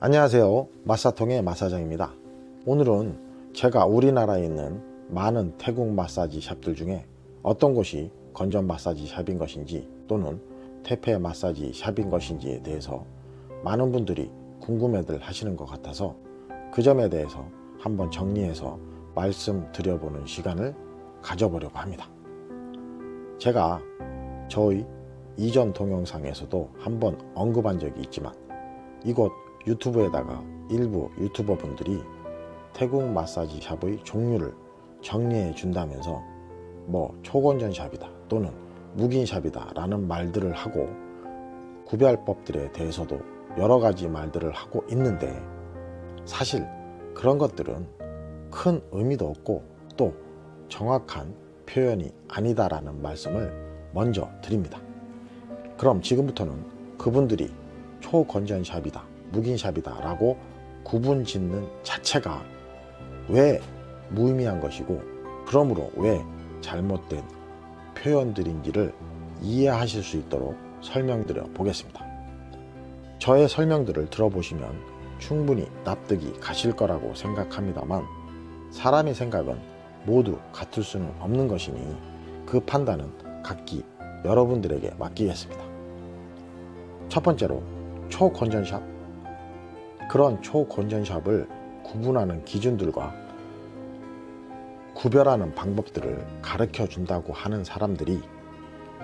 안녕하세요. 마사통의 마사장입니다. 오늘은 제가 우리나라에 있는 많은 태국 마사지 샵들 중에 어떤 곳이 건전 마사지 샵인 것인지 또는 태페 마사지 샵인 것인지에 대해서 많은 분들이 궁금해들 하시는 것 같아서 그 점에 대해서 한번 정리해서 말씀드려보는 시간을 가져보려고 합니다. 제가 저희 이전 동영상에서도 한번 언급한 적이 있지만 이곳 유튜브에다가 일부 유튜버 분들이 태국 마사지 샵의 종류를 정리해 준다면서 뭐 초건전 샵이다 또는 묵인 샵이다 라는 말들을 하고 구별법들에 대해서도 여러 가지 말들을 하고 있는데 사실 그런 것들은 큰 의미도 없고 또 정확한 표현이 아니다라는 말씀을 먼저 드립니다. 그럼 지금부터는 그분들이 초건전 샵이다 묵인 샵이다 라고 구분 짓는 자체가 왜 무의미한 것이고 그러므로 왜 잘못된 표현들인지를 이해하실 수 있도록 설명드려 보겠습니다. 저의 설명들을 들어보시면 충분히 납득이 가실 거라고 생각합니다만 사람의 생각은 모두 같을 수는 없는 것이니 그 판단은 각기 여러분들에게 맡기겠습니다. 첫 번째로 초건전샵. 그런 초건전샵을 구분하는 기준들과 구별하는 방법들을 가르쳐 준다고 하는 사람들이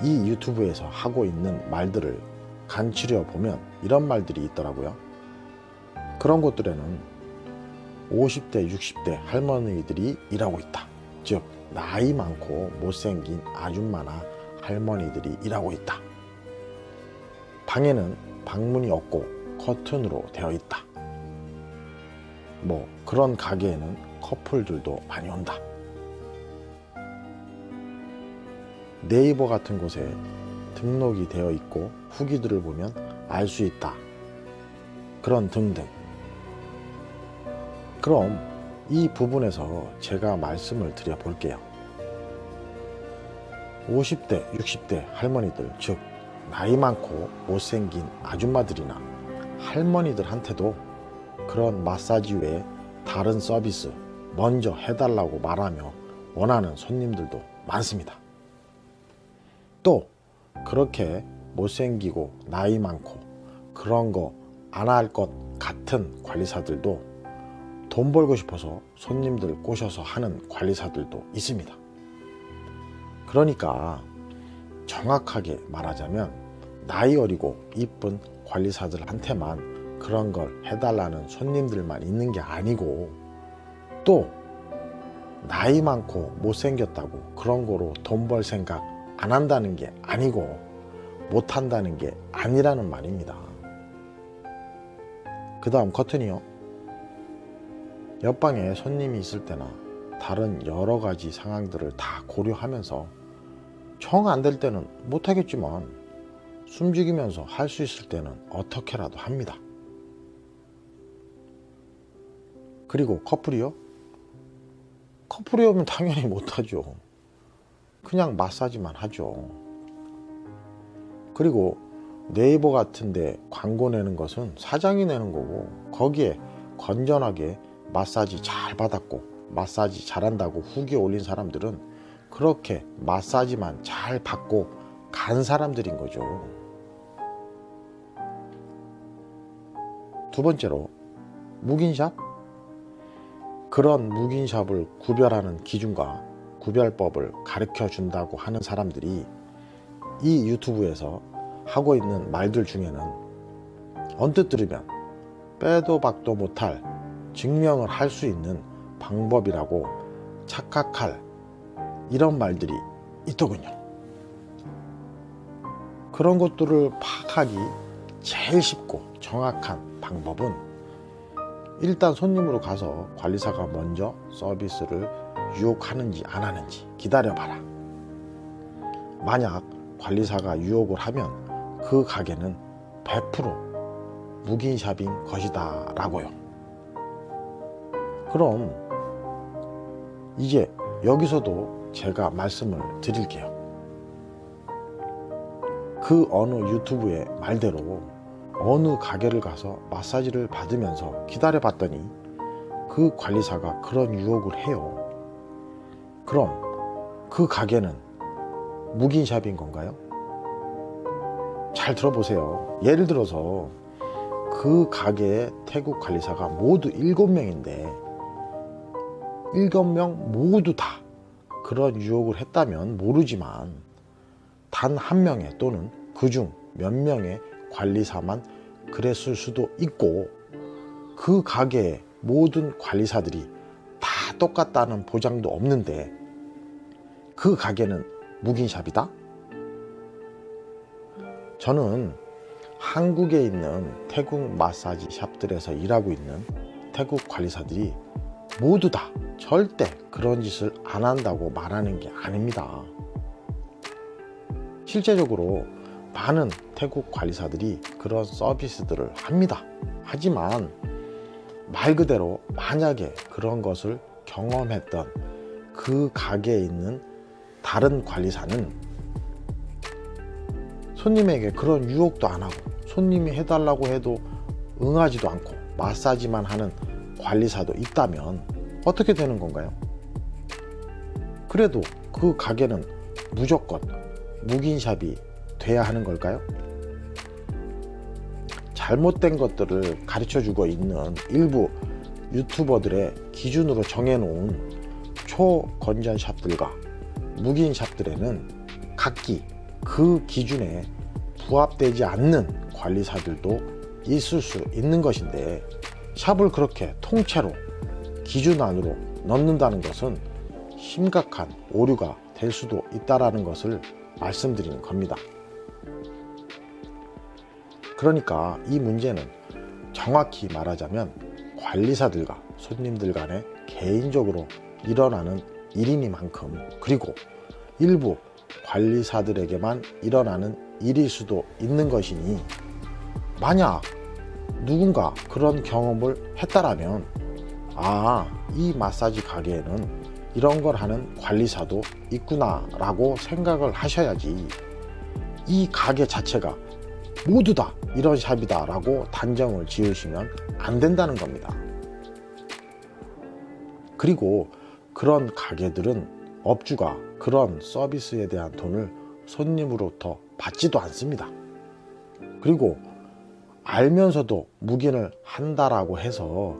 이 유튜브에서 하고 있는 말들을 간추려 보면 이런 말들이 있더라고요. 그런 곳들에는 50대, 60대 할머니들이 일하고 있다. 즉 나이 많고 못생긴 아줌마나 할머니들이 일하고 있다. 방에는 방문이 없고 커튼으로 되어 있다. 뭐 그런 가게에는 커플들도 많이 온다. 네이버 같은 곳에 등록이 되어 있고 후기들을 보면 알 수 있다. 그런 등등. 그럼 이 부분에서 제가 말씀을 드려 볼게요. 50대, 60대 할머니들, 즉 나이 많고 못생긴 아줌마들이나 할머니들한테도 그런 마사지 외에 다른 서비스 먼저 해달라고 말하며 원하는 손님들도 많습니다. 또 그렇게 못생기고 나이 많고 그런 거 안 할 것 같은 관리사들도 돈 벌고 싶어서 손님들 꼬셔서 하는 관리사들도 있습니다. 그러니까 정확하게 말하자면 나이 어리고 이쁜 관리사들한테만 그런 걸 해달라는 손님들만 있는 게 아니고 또 나이 많고 못생겼다고 그런 거로 돈 벌 생각 안 한다는 게 아니고 못 한다는 게 아니라는 말입니다. 그 다음 커튼이요. 옆방에 손님이 있을 때나 다른 여러 가지 상황들을 다 고려하면서 정 안 될 때는 못 하겠지만 숨죽이면서 할 수 있을 때는 어떻게라도 합니다. 그리고 커플이요? 커플이 오면 당연히 못하죠. 그냥 마사지만 하죠. 그리고 네이버 같은데 광고 내는 것은 사장이 내는 거고 거기에 건전하게 마사지 잘 받았고 마사지 잘한다고 후기 올린 사람들은 그렇게 마사지만 잘 받고 간 사람들인 거죠. 두 번째로 묵인샵. 그런 묵인샵을 구별하는 기준과 구별법을 가르쳐 준다고 하는 사람들이 이 유튜브에서 하고 있는 말들 중에는 언뜻 들으면 빼도 박도 못할 증명을 할 수 있는 방법이라고 착각할 이런 말들이 있더군요. 그런 것들을 파악하기 제일 쉽고 정확한 방법은 일단 손님으로 가서 관리사가 먼저 서비스를 유혹하는지 안 하는지 기다려봐라. 만약 관리사가 유혹을 하면 그 가게는 100% 묵인샵인 것이다 라고요. 그럼 이제 여기서도 제가 말씀을 드릴게요. 그 어느 유튜브의 말대로 어느 가게를 가서 마사지를 받으면서 기다려봤더니 그 관리사가 그런 유혹을 해요. 그럼 그 가게는 묵인샵인 건가요? 잘 들어보세요. 예를 들어서 그 가게의 태국 관리사가 모두 7명인데 7명 모두 다 그런 유혹을 했다면 모르지만 단 한 명의 또는 그중 몇 명의 관리사만 그랬을 수도 있고 그 가게의 모든 관리사들이 다 똑같다는 보장도 없는데 그 가게는 묵인샵이다? 저는 한국에 있는 태국 마사지 샵들에서 일하고 있는 태국 관리사들이 모두 다 절대 그런 짓을 안 한다고 말하는 게 아닙니다. 실제적으로 많은 태국 관리사들이 그런 서비스들을 합니다. 하지만 말 그대로 만약에 그런 것을 경험했던 그 가게에 있는 다른 관리사는 손님에게 그런 유혹도 안 하고 손님이 해달라고 해도 응하지도 않고 마사지만 하는 관리사도 있다면 어떻게 되는 건가요? 그래도 그 가게는 무조건 묵인샵이 돼야 하는 걸까요? 잘못된 것들을 가르쳐주고 있는 일부 유튜버들의 기준으로 정해놓은 초건전샵들과 묵인샵들에는 각기 그 기준에 부합되지 않는 관리사들도 있을 수 있는 것인데 샵을 그렇게 통째로 기준 안으로 넣는다는 것은 심각한 오류가 될 수도 있다는 것을 말씀드리는 겁니다. 그러니까 이 문제는 정확히 말하자면 관리사들과 손님들 간에 개인적으로 일어나는 일이니만큼 그리고 일부 관리사들에게만 일어나는 일일 수도 있는 것이니 만약 누군가 그런 경험을 했다라면 이 마사지 가게에는 이런 걸 하는 관리사도 있구나 라고 생각을 하셔야지 이 가게 자체가 모두 다 이런 샵이다 라고 단정을 지으시면 안 된다는 겁니다. 그리고 그런 가게들은 업주가 그런 서비스에 대한 돈을 손님으로부터 받지도 않습니다. 그리고 알면서도 묵인을 한다라고 해서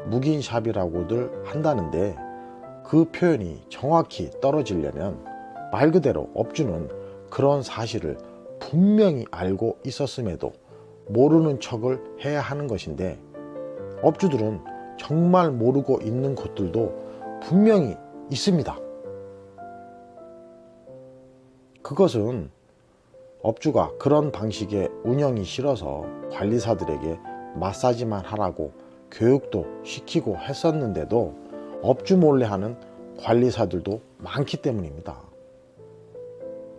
묵인샵이라고들 한다는데 그 표현이 정확히 떨어지려면 말 그대로 업주는 그런 사실을 분명히 알고 있었음에도 모르는 척을 해야 하는 것인데 업주들은 정말 모르고 있는 곳들도 분명히 있습니다. 그것은 업주가 그런 방식의 운영이 싫어서 관리사들에게 마사지만 하라고 교육도 시키고 했었는데도 업주 몰래 하는 관리사들도 많기 때문입니다.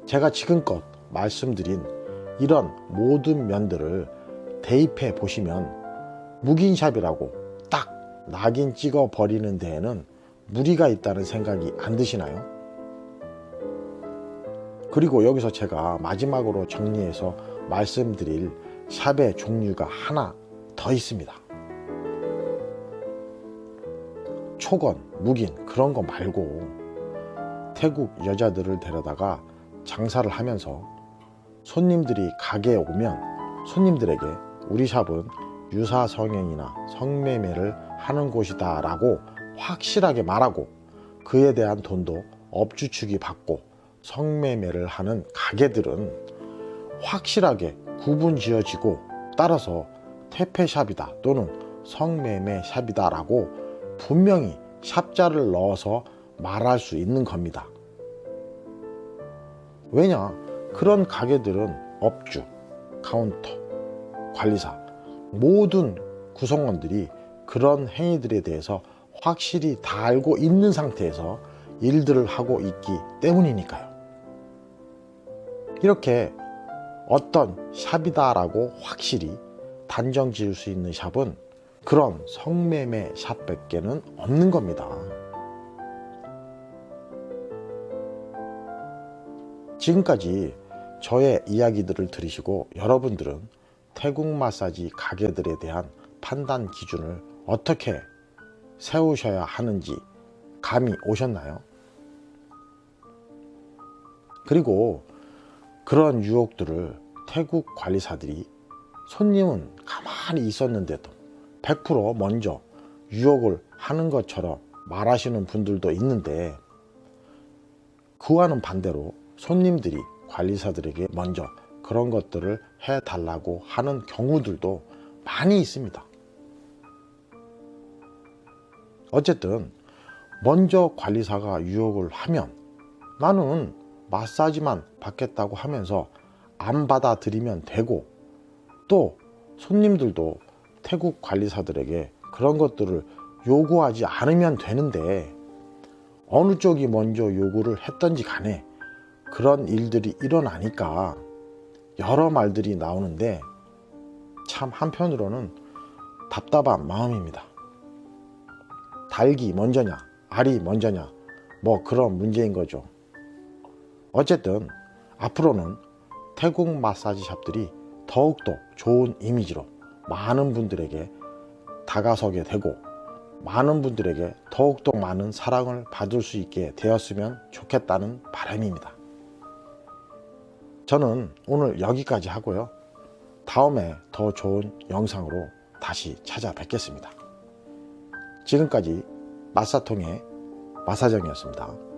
제가 지금껏 말씀드린 이런 모든 면들을 대입해 보시면 묵인샵이라고 딱 낙인 찍어 버리는 데에는 무리가 있다는 생각이 안 드시나요? 그리고 여기서 제가 마지막으로 정리해서 말씀드릴 샵의 종류가 하나 더 있습니다. 초건, 묵인 그런 거 말고 태국 여자들을 데려다가 장사를 하면서 손님들이 가게에 오면 손님들에게 우리 샵은 유사 성행이나 성매매를 하는 곳이다 라고 확실하게 말하고 그에 대한 돈도 업주 측이 받고 성매매를 하는 가게들은 확실하게 구분 지어지고 따라서 퇴폐샵이다 또는 성매매샵이다 라고 분명히 샵자를 넣어서 말할 수 있는 겁니다. 왜냐? 그런 가게들은 업주, 카운터, 관리사 모든 구성원들이 그런 행위들에 대해서 확실히 다 알고 있는 상태에서 일들을 하고 있기 때문이니까요. 이렇게 어떤 샵이다라고 확실히 단정 지을 수 있는 샵은 그런 성매매 샵밖에는 없는 겁니다. 지금까지 저의 이야기들을 들으시고 여러분들은 태국 마사지 가게들에 대한 판단 기준을 어떻게 세우셔야 하는지 감이 오셨나요? 그리고 그런 유혹들을 태국 관리사들이 손님은 가만히 있었는데도 100% 먼저 유혹을 하는 것처럼 말하시는 분들도 있는데, 그와는 반대로 손님들이 관리사들에게 먼저 그런 것들을 해달라고 하는 경우들도 많이 있습니다. 어쨌든 먼저 관리사가 유혹을 하면 나는 마사지만 받겠다고 하면서 안 받아들이면 되고, 또 손님들도 태국 관리사들에게 그런 것들을 요구하지 않으면 되는데, 어느 쪽이 먼저 요구를 했던지 간에 그런 일들이 일어나니까 여러 말들이 나오는데, 참 한편으로는 답답한 마음입니다. 닭이 먼저냐 알이 먼저냐 뭐 그런 문제인 거죠. 어쨌든 앞으로는 태국 마사지 샵들이 더욱더 좋은 이미지로 많은 분들에게 다가서게 되고, 많은 분들에게 더욱더 많은 사랑을 받을 수 있게 되었으면 좋겠다는 바람입니다. 저는 오늘 여기까지 하고요. 다음에 더 좋은 영상으로 다시 찾아뵙겠습니다. 지금까지 마사통의 마사정이었습니다.